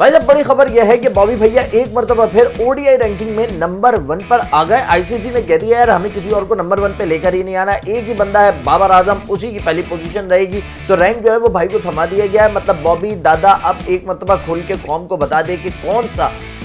भाई साहब बड़ी खबर यह है कि बॉबी भैया एक मरतबा फिर ओडीआई रैंकिंग में नंबर 1 पर आ गए। आईसीसी ने कह दिया यार हमें किसी और को नंबर 1 पे लेकर ही नहीं आना, एक ही बंदा है बाबर आजम, उसी की पहली पोजीशन रहेगी। तो रैंक जो है वो भाई को थमा दिया गया है। मतलब बॉबी दादा अब एक मरतबा खुल के कौम को बता दे कि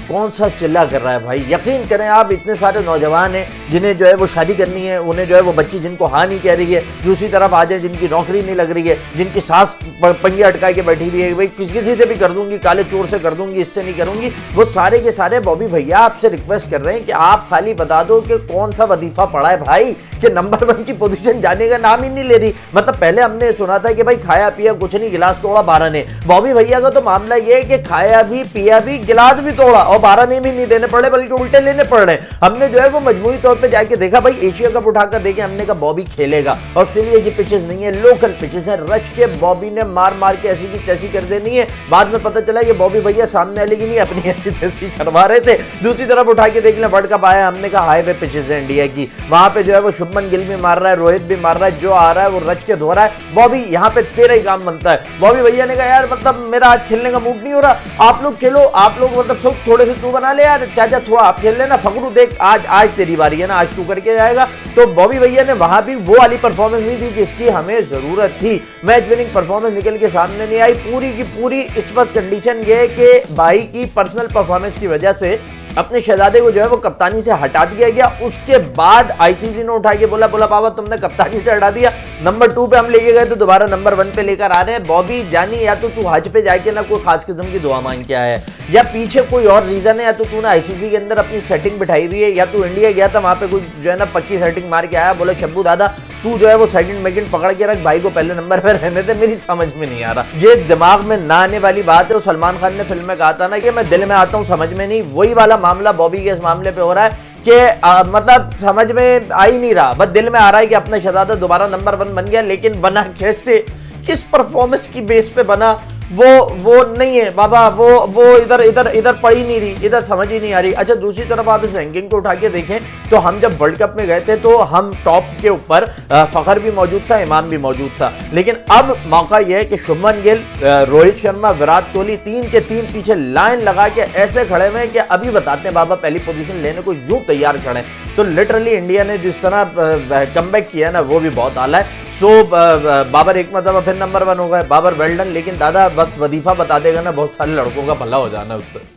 कौन सा चिल्ला कर रहा है। भाई यकीन करें आप, इतने सारे नौजवान हैं जिन्हें जो है वो शादी करनी है, उन्हें जो है वो बच्ची जिनको हाँ नहीं कह रही है, दूसरी तरफ आ जाए जिनकी नौकरी नहीं लग रही है, जिनकी सास पंजे अटका के बैठी हुई है, भाई किसी से भी कर दूंगी, काले चोर से कर दूंगी, इससे नहीं करूंगी, वो सारे के सारे बॉबी भैया आपसे रिक्वेस्ट कर रहे हैं कि आप खाली बता दो कि कौन सा वजीफा पड़ा है भाई कि नंबर 1 की पोजीशन जाने का नाम ही नहीं ले रही। मतलब पहले हमने सुना था कि भाई खाया पिया कुछ नहीं, गिलास तोड़ा 12 ने। बॉबी भैया का तो मामला ये है कि खाया भी पिया भी, गिलास भी तोड़ा और 12 ने भी नहीं देने पड़े बल्कि उल्टे लेने पड़ रहे। हमने जो है वो मजमूई तौर पे जाके देखा, भाई एशिया कप उठाकर देखे, हमने कहा बॉबी खेलेगा। ऑस्ट्रेलिया की पिचेस नहीं है, लोकल पिचेस है, रच के बॉबी ने मार के ऐसी की तैसी कर देनी है। बाद में पता चला ये बॉबी भैया सामने वाले की नहीं अपनी ऐसी तैसी करवा रहे थे। दूसरी तरफ उठा के देख लें वर्ल्ड कप आया, हमने कहा हाईवे पिचेस है इंडिया की, वहां पे जो है वो शुभमन गिल भी मार रहा है, रोहित भी मार रहा है, जो आ रहा है वो रच के धो रहा है। बॉबी यहाँ पे तेरा ही काम बनता है। बॉबी भैया ने कहा यार मतलब मेरा आज खेलने का मूड नहीं हो रहा, आप लोग खेलो, आप लोग मतलब सब थोड़े से तू बना ले यार, चाचा थोड़ा आप खेल लेना, फकरू देख आज तेरी बारी है ना, आज तू करके जाएगा। तो बॉबी भैया ने वहां भी वो वाली परफॉर्मेंस नहीं दी जिसकी हमें जरूरत थी। मैच विनिंग परफॉर्मेंस निकल के सामने नहीं आई। पूरी की पूरी इस वक्त कंडीशन ये है कि भाई की पर्सनल परफॉर्मेंस की वजह से अपने शहजादे को जो है वो कप्तानी से हटा दिया गया। उसके बाद आईसीसी ने उठा के बोला पापा तुमने कप्तानी से हटा दिया, नंबर 2 पे हम लेके गए तो दोबारा नंबर 1 पे लेकर आ रहे हैं। बॉबी जानी या तो तू हज पे जाके ना कोई खास किस्म की दुआ मांग के आया है, या पीछे कोई और रीजन है, या तो तूने आईसीसी के अंदर अपनी सेटिंग बिठाई हुई है, या तू इंडिया गया था वहां पे कोई जो है ना पक्की सेटिंग मार के आया, बोले शब्बू दादा तू जो है वो सेकंड मेकंड पकड़ के रख, भाई को पहले नंबर पे रहने दे। मेरी समझ में नहीं आ रहा, ये दिमाग में ना आने वाली बात है। वो सलमान खान ने फिल्म में कहा था ना कि मैं दिल में आता हूँ समझ में नहीं, वही वाला मामला बॉबी के इस मामले पे हो रहा है कि मतलब समझ में आ ही नहीं रहा, बस दिल में आ रहा है कि अपना शहजादा दोबारा नंबर 1 बन गया, लेकिन बना कैसे, किस परफॉर्मेंस की बेस पे बना, वो नहीं है बाबा, वो इधर पड़ ही नहीं रही, इधर समझ ही नहीं आ रही। अच्छा दूसरी तरफ आप इस रैंकिंग को उठा के देखें तो हम जब वर्ल्ड कप में गए थे तो हम टॉप के ऊपर फखर भी मौजूद था, इमाम भी मौजूद था, लेकिन अब मौका यह है कि शुभमन गिल, रोहित शर्मा, विराट कोहली 3 के 3 पीछे लाइन लगा के ऐसे खड़े हुए कि अभी बताते हैं बाबा पहली पोजीशन लेने को यूं तैयार खड़े। तो लिटरली इंडिया ने जिस तरह कमबैक किया ना वो भी बहुत आला है। सो बाबर एक मतलब फिर नंबर 1 हो गए, बाबर वेल डन, लेकिन दादा बस वजीफा बता देगा ना बहुत सारे लड़कों का भला हो जाना उससे।